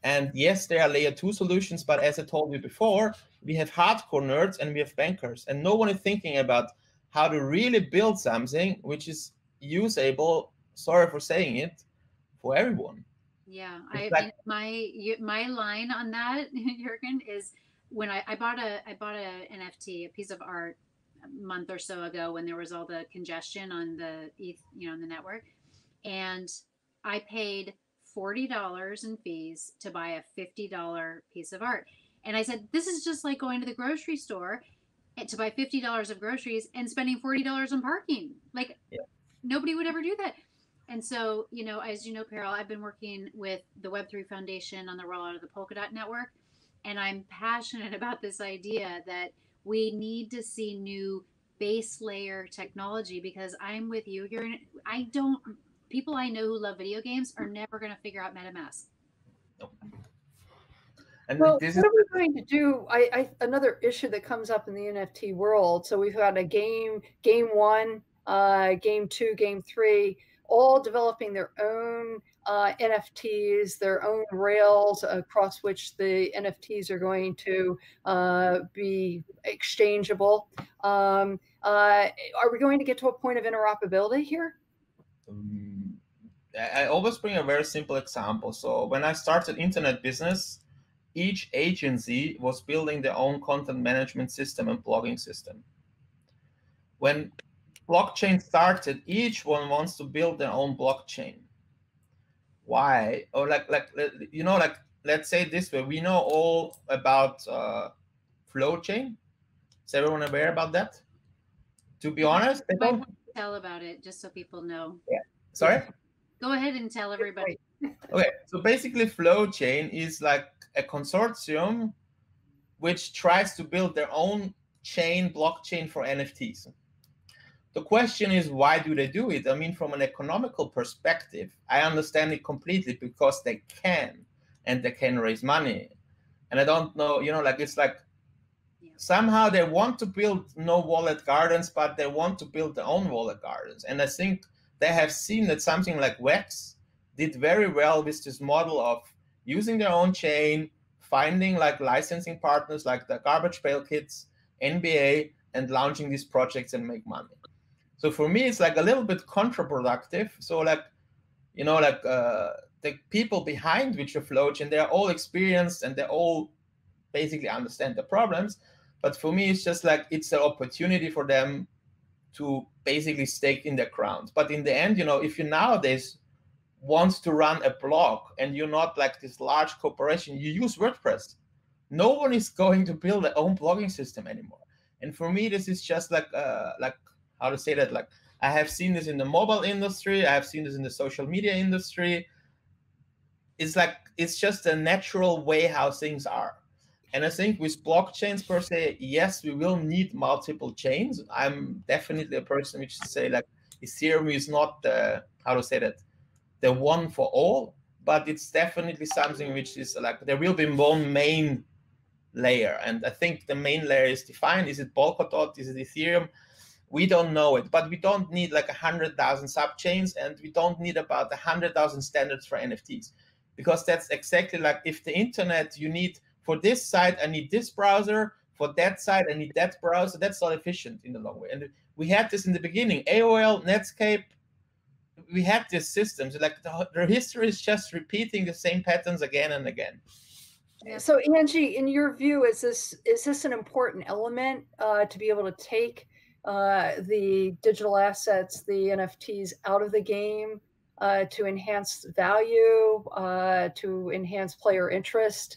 And yes, there are layer 2 solutions, but as I told you before, we have hardcore nerds and we have bankers, and no one is thinking about how to really build something which is usable, sorry for saying it, for everyone. Yeah, my line on that, Jürgen, is when I bought a NFT, a piece of art, a month or so ago when there was all the congestion on the on the network, and I paid $40 in fees to buy a $50 piece of art. And I said, this is just like going to the grocery store to buy $50 of groceries and spending $40 on parking. Like, nobody would ever do that. And so, as you know, Peril, I've been working with the Web3 Foundation on the rollout of the Polkadot network. And I'm passionate about this idea that we need to see new base layer technology, because I'm with you here. People I know who love video games are never going to figure out MetaMask. And well, what are we going to do? Another issue that comes up in the NFT world. So we've got a game 1, game 2, game 3, all developing their own NFTs, their own rails across which the NFTs are going to be exchangeable. Are we going to get to a point of interoperability here? I always bring a very simple example. So when I started internet business, each agency was building their own content management system and blogging system. When blockchain started, each one wants to build their own blockchain. Why? Or let's say it this way, we know all about flow chain. Is everyone aware about that? To be honest, they don't tell about it, just so people know. Yeah. Sorry? Go ahead and tell everybody. Okay, so basically flow chain is like a consortium which tries to build their own blockchain for NFTs. The question is, why do they do it? I mean, from an economical perspective, I understand it completely, because they can, and they can raise money. And I don't know, it's like somehow they want to build no wallet gardens, but they want to build their own wallet gardens. And I think they have seen that something like Wax did very well with this model of using their own chain, finding like licensing partners like the Garbage Pail Kids, NBA, and launching these projects and make money. So for me, it's like a little bit counterproductive. So the people behind which are Flowchain, they're all experienced and they all basically understand the problems. But for me, it's just like it's an opportunity for them to basically stake in their ground. But in the end, if you nowadays wants to run a blog and you're not like this large corporation, you use WordPress. No one is going to build their own blogging system anymore. And for me, this is just like how to say that? Like, I have seen this in the mobile industry. I have seen this in the social media industry. It's just a natural way how things are. And I think with blockchains per se, yes, we will need multiple chains. I'm definitely a person which say like Ethereum is not the one for all, but it's definitely something which is like there will be one main layer. And I think the main layer is defined. Is it Polkadot? Is it Ethereum? We don't know it, but we don't need like 100,000 subchains, and we don't need about 100,000 standards for NFTs, because that's exactly like if the internet, you need for this site, I need this browser, for that site, I need that browser. That's not efficient in the long way. And we had this in the beginning, AOL, Netscape, we had these systems, like the history is just repeating the same patterns again and again. So Angie, in your view, is this an important element to be able to take the digital assets, the NFTs, out of the game to enhance value, to enhance player interest?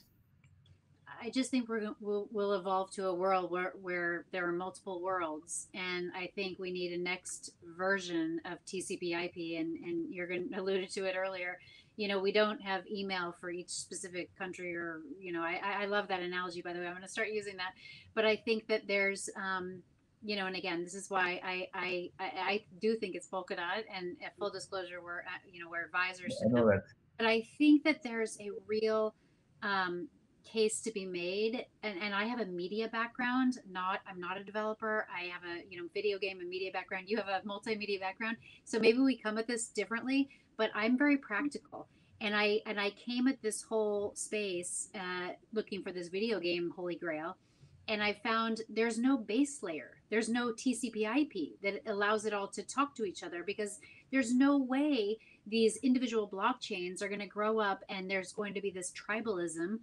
I just think we'll evolve to a world where there are multiple worlds, and I think we need a next version of TCP/IP. And Jürgen alluded to it earlier. We don't have email for each specific country, or I love that analogy, by the way. I'm going to start using that. But I think that there's you know, and again, this is why I do think it's Polkadot, and at full disclosure, you know, we're advisors to I know them. that. But I think that there's a real case to be made, and I have a media background. I'm not a developer. I have a, you know, video game and media background. You have a multimedia background, so maybe we come at this differently. But I'm very practical, and I came at this whole space looking for this video game holy grail, and I found there's no base layer. There's no TCP/IP that allows it all to talk to each other, because there's no way these individual blockchains are going to grow up and there's going to be this tribalism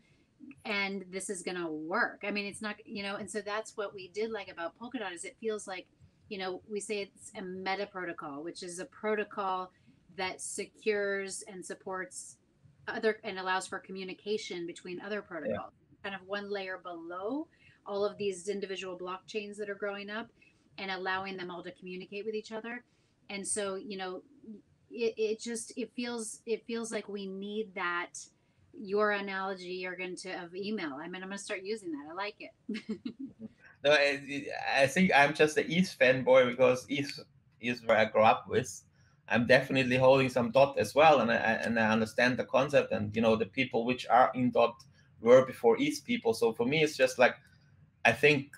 and this is going to work. I mean, it's not, you know, and so that's what we did like about Polkadot is it feels like, you know, we say it's a meta protocol, which is a protocol that secures and supports other and allows for communication between other protocols, kind of one layer below all of these individual blockchains that are growing up and allowing them all to communicate with each other. And so, you know, it feels like we need that. Your analogy you're going to of email. I mean, I'm going to start using that. I like it. No, I think I'm just an ETH fanboy because ETH is where I grew up with. I'm definitely holding some DOT as well, and I understand the concept, and you know the people which are in DOT were before ETH people. So for me, it's just like I think,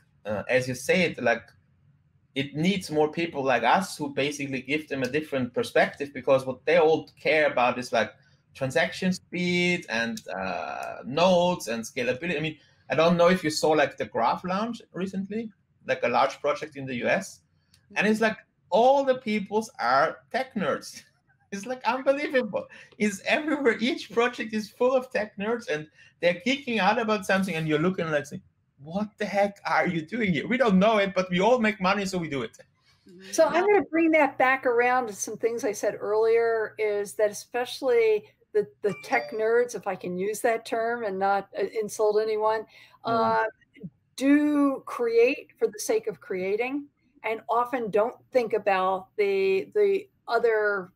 as you say it, like it needs more people like us who basically give them a different perspective, because what they all care about is like transaction speed and nodes and scalability. I mean, I don't know if you saw like the Graph launch recently, like a large project in the US, and it's like all the peoples are tech nerds. It's like unbelievable. It's everywhere. Each project is full of tech nerds, and they're geeking out about something, and you're looking like, what the heck are you doing here? We don't know it, but we all make money, so we do it. So I'm going to bring that back around to some things I said earlier, is that especially the tech nerds, if I can use that term and not insult anyone, do create for the sake of creating and often don't think about the other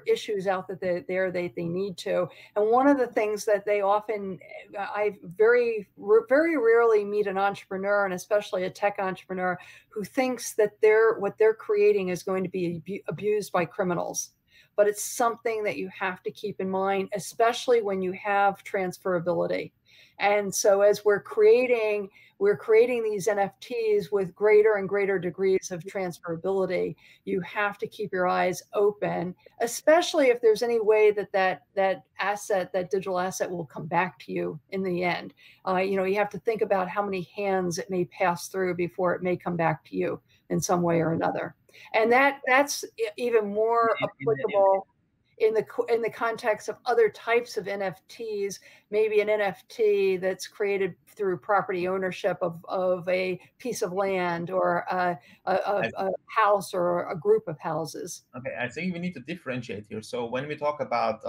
issues out that they need to. And one of the things that they often, I very rarely meet an entrepreneur, and especially a tech entrepreneur, who thinks that what they're creating is going to be abused by criminals. But it's something that you have to keep in mind, especially when you have transferability. And so as we're creating these NFTs with greater and greater degrees of transferability, you have to keep your eyes open, especially if there's any way that digital asset will come back to you in the end. You know, you have to think about how many hands it may pass through before it may come back to you in some way or another. And that's even more applicable in the context of other types of NFTs, maybe an NFT that's created through property ownership of a piece of land or a house or a group of houses. Okay, I think we need to differentiate here. So when we talk about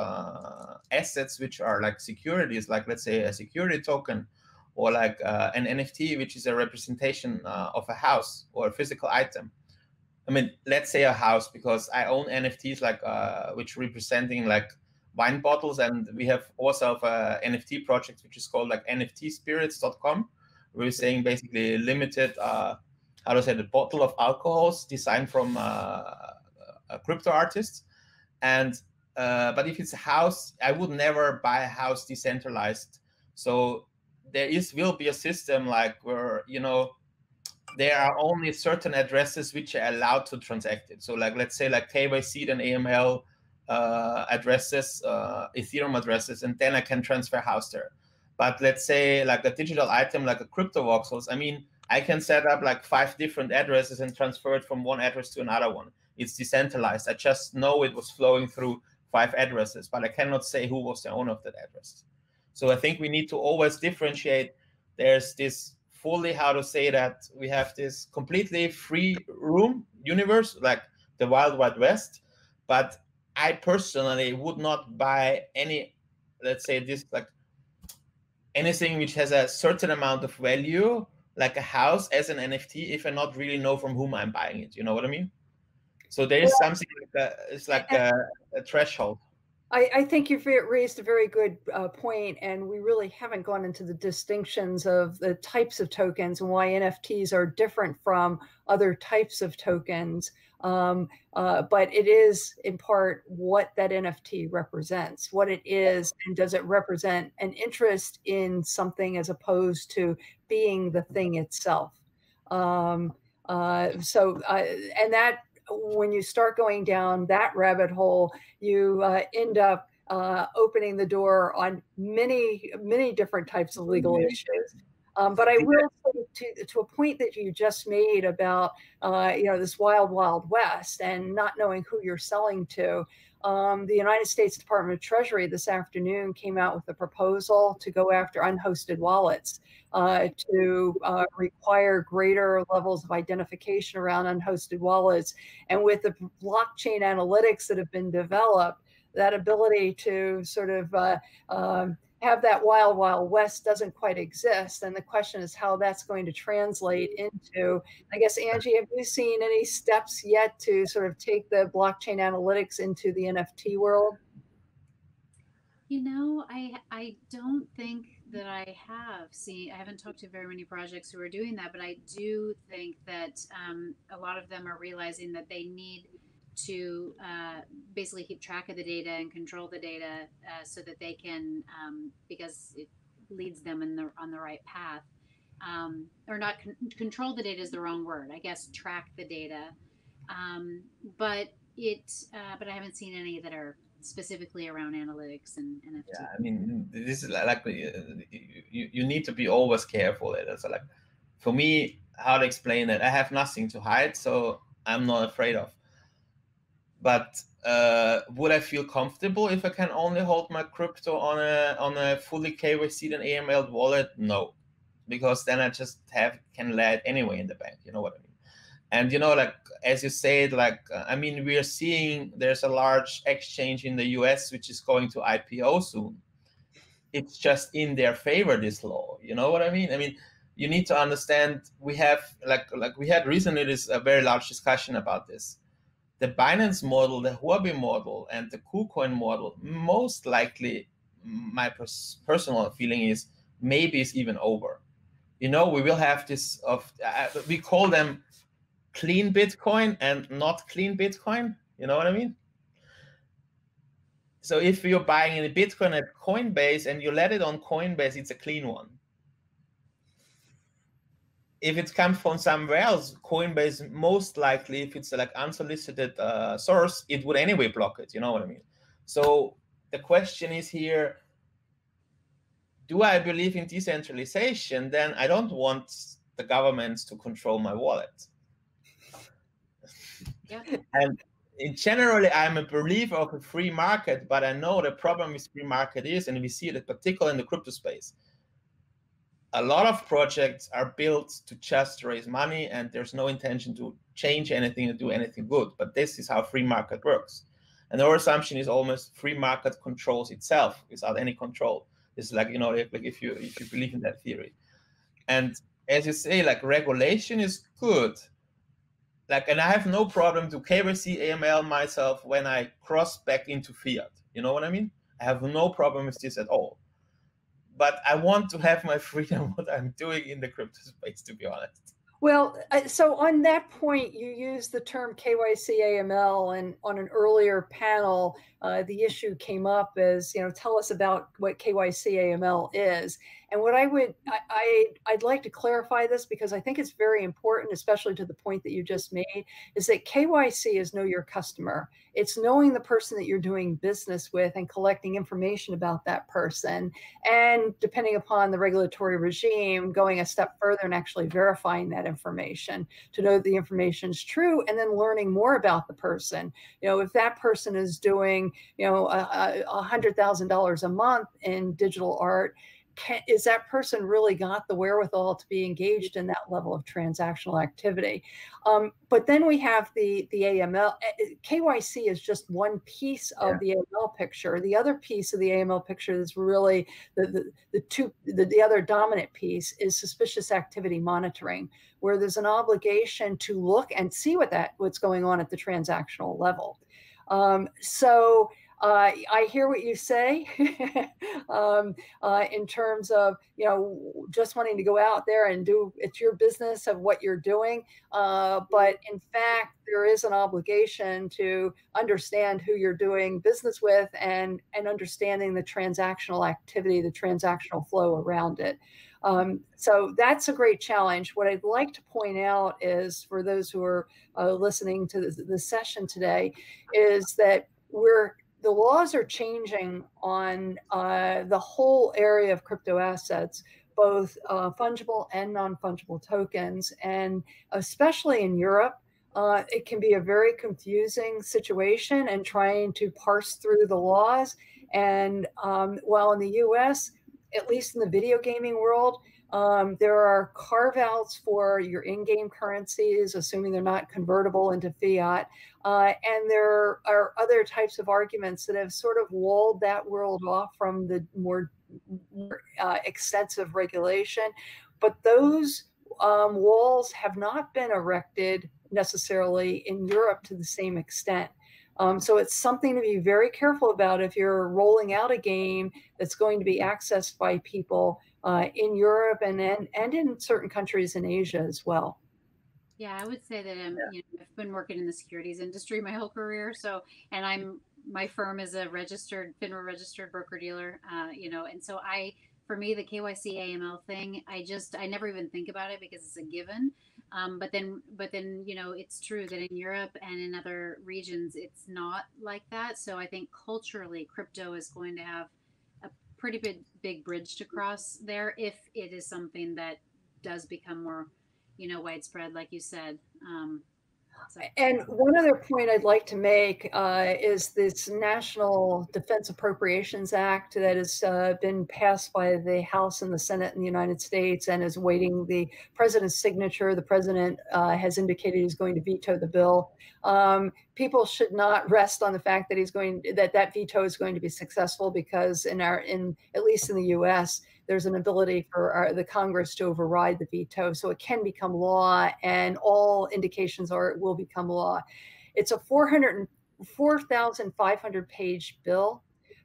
assets which are like securities, like let's say a security token, or like an NFT, which is a representation of a house or a physical item. I mean, let's say a house, because I own NFTs like which representing like wine bottles, and we have also a NFT project which is called like NFTspirits.com. We're saying basically limited, how to say, the bottle of alcohols designed from a crypto artist. And but if it's a house, I would never buy a house decentralized. So there will be a system like where, you know, there are only certain addresses which are allowed to transact it. So like, let's say like KYC and AML addresses, Ethereum addresses, and then I can transfer house there. But let's say like a digital item, like a crypto voxels, I mean, I can set up like 5 different addresses and transfer it from one address to another one. It's decentralized. I just know it was flowing through 5 addresses, but I cannot say who was the owner of that address. So I think we need to always differentiate. There's this fully, how to say that, we have this completely free room universe, like the Wild Wild West. But I personally would not buy any, let's say this, like anything which has a certain amount of value, like a house, as an NFT, if I not really know from whom I'm buying it. You know what I mean? So there is something like it's like a threshold. I think you've raised a very good point, and we really haven't gone into the distinctions of the types of tokens and why NFTs are different from other types of tokens. But it is in part what that NFT represents, what it is, and does it represent an interest in something as opposed to being the thing itself. And that, when you start going down that rabbit hole, you end up opening the door on many, many different types of legal issues. But I will say to a point that you just made about this wild, wild west and not knowing who you're selling to. The United States Department of Treasury this afternoon came out with a proposal to go after unhosted wallets, to require greater levels of identification around unhosted wallets. And with the blockchain analytics that have been developed, that ability to sort of have that wild, wild west doesn't quite exist. And the question is how that's going to translate into, I guess, Angie, have you seen any steps yet to sort of take the blockchain analytics into the NFT world? You know, I don't think that I have seen, I haven't talked to very many projects who are doing that, but I do think that a lot of them are realizing that they need to basically keep track of the data and control the data so that they can, because it leads them on the right path. Or not control the data is the wrong word. I guess track the data. But I haven't seen any that are specifically around analytics and NFT. Yeah, I mean, this is like you need to be always careful. So like, for me, how to explain it, I have nothing to hide, so I'm not afraid of. But would I feel comfortable if I can only hold my crypto on a fully KYC'd and AML wallet? No, because then I just can lay it anyway in the bank. You know what I mean? And like as you said, like I mean, we are seeing there's a large exchange in the US which is going to IPO soon. It's just in their favor, this law. You know what I mean? I mean, you need to understand. We have like we had recently a very large discussion about this. The Binance model, the Huobi model, and the KuCoin model, most likely, my personal feeling is maybe it's even over. We will have this we call them clean Bitcoin and not clean Bitcoin. You know what I mean? So if you're buying any Bitcoin at Coinbase and you let it on Coinbase, it's a clean one. If it comes from somewhere else, Coinbase, most likely, if it's like unsolicited source, it would anyway block it. You know what I mean? So the question is here, do I believe in decentralization? Then I don't want the governments to control my wallet. Yeah. And generally, I'm a believer of a free market, but I know the problem with free market is, and we see it particularly in the crypto space, a lot of projects are built to just raise money, and there's no intention to change anything or do anything good. But this is how free market works. And our assumption is almost free market controls itself without any control. It's like, like if you believe in that theory. And as you say, like regulation is good. Like, and I have no problem to KYC AML myself when I cross back into fiat. You know what I mean? I have no problem with this at all. But I want to have my freedom what I'm doing in the crypto space, to be honest. Well, so on that point, you used the term KYC AML, and on an earlier panel, the issue came up as, tell us about what KYC AML is. And what I'd like to clarify this, because I think it's very important, especially to the point that you just made, is that KYC is know your customer. It's knowing the person that you're doing business with and collecting information about that person. And depending upon the regulatory regime, going a step further and actually verifying that information to know that the information is true, and then learning more about the person. If that person is doing, $100,000 a month in digital art, is that person really got the wherewithal to be engaged in that level of transactional activity? But then we have the AML. KYC is just one piece of the AML picture. The other piece of the AML picture is really the other dominant piece is suspicious activity monitoring, where there's an obligation to look and see what's going on at the transactional level. So I hear what you say in terms of, just wanting to go out there and do, it's your business of what you're doing. But in fact, there is an obligation to understand who you're doing business with and understanding the transactional activity, the transactional flow around it. So that's a great challenge. What I'd like to point out is, for those who are listening to the session today, is that the laws are changing on the whole area of crypto assets, both fungible and non-fungible tokens. And especially in Europe, it can be a very confusing situation and trying to parse through the laws. And while in the US, at least in the video gaming world, there are carve-outs for your in-game currencies, assuming they're not convertible into fiat. And there are other types of arguments that have sort of walled that world off from the more extensive regulation. But those walls have not been erected necessarily in Europe to the same extent. So it's something to be very careful about if you're rolling out a game that's going to be accessed by people in Europe and in certain countries in Asia as well. Yeah, I would say that I've been working in the securities industry my whole career. So, and my firm is a FINRA registered broker dealer. And so for me, the KYC AML thing, I never even think about it because it's a given. But then, it's true that in Europe and in other regions, it's not like that. So I think culturally, crypto is going to have a pretty big bridge to cross there if it is something that does become more, widespread, like you said. And one other point I'd like to make is this National Defense Appropriations Act that has been passed by the House and the Senate in the United States and is awaiting the president's signature. The president has indicated he's going to veto the bill. People should not rest on the fact that that veto is going to be successful, because at least in the U.S., there's an ability for the Congress to override the veto, so it can become law, and all indications are it will become law. It's a 4,500 page bill.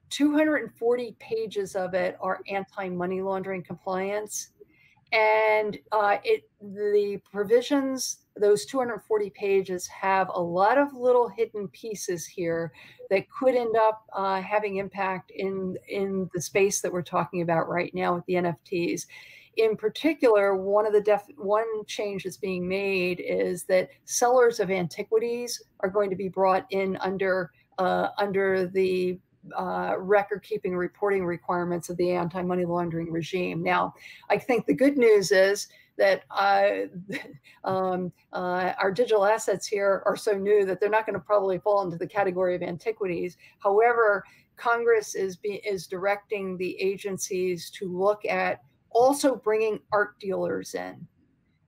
240 pages of it are anti-money laundering compliance. And the provisions, those 240 pages, have a lot of little hidden pieces here that could end up having impact in the space that we're talking about right now with the NFTs. In particular, one change that's being made is that sellers of antiquities are going to be brought in under the record-keeping reporting requirements of the anti-money laundering regime. Now, I think the good news is that our digital assets here are so new that they're not going to probably fall into the category of antiquities. However, Congress is directing the agencies to look at also bringing art dealers in.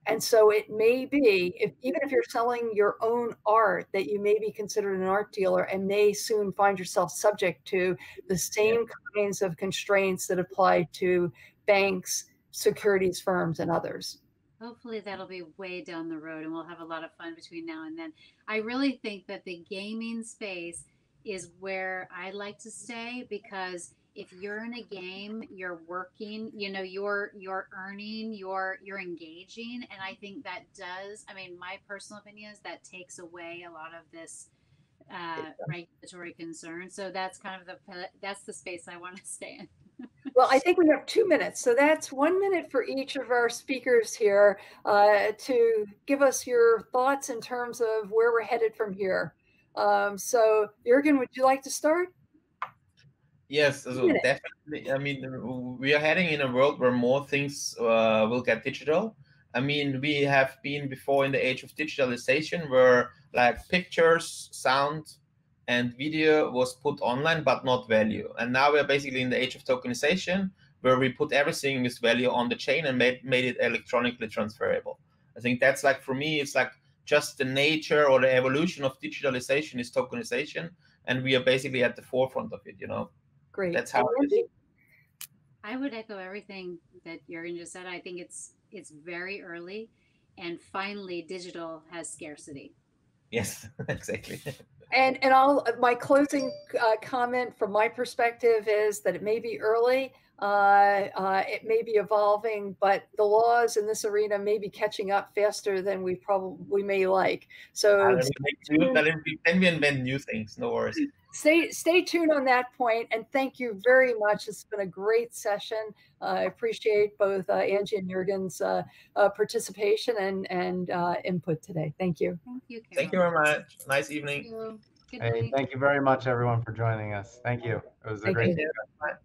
And so it may be, even if you're selling your own art, that you may be considered an art dealer and may soon find yourself subject to the same kinds of constraints that apply to banks, securities firms, and others. Hopefully that'll be way down the road and we'll have a lot of fun between now and then. I really think that the gaming space is where I like to stay, because if you're in a game, you're working, you're earning, you're engaging. And I think that does, my personal opinion is that takes away a lot of this regulatory concern. So that's that's the space I want to stay in. Well, I think we have 2 minutes. So that's 1 minute for each of our speakers here to give us your thoughts in terms of where we're headed from here. So Jürgen, would you like to start? Yes, so definitely. We are heading in a world where more things will get digital. We have been before in the age of digitalization where like pictures, sound, and video was put online, but not value. And now we're basically in the age of tokenization where we put everything with value on the chain and made it electronically transferable. I think that's like, for me, it's like just the nature or the evolution of digitalization is tokenization. And we are basically at the forefront of it, Great. That's how it is. I would echo everything that Jürgen just said. I think it's very early, and finally digital has scarcity. Yes, exactly. And my closing comment from my perspective is that it may be early, it may be evolving, but the laws in this arena may be catching up faster than we may like. So Then we invent new things. No worries. Stay tuned on that point, and thank you very much. It's been a great session. I appreciate both Angie and Jürgen's participation and input today. Thank you. Thank you, Carol. Thank you very much. Nice evening. Thank you. Good Hey, night. thank you very much, everyone, for joining us. Thank you. It was a great discussion.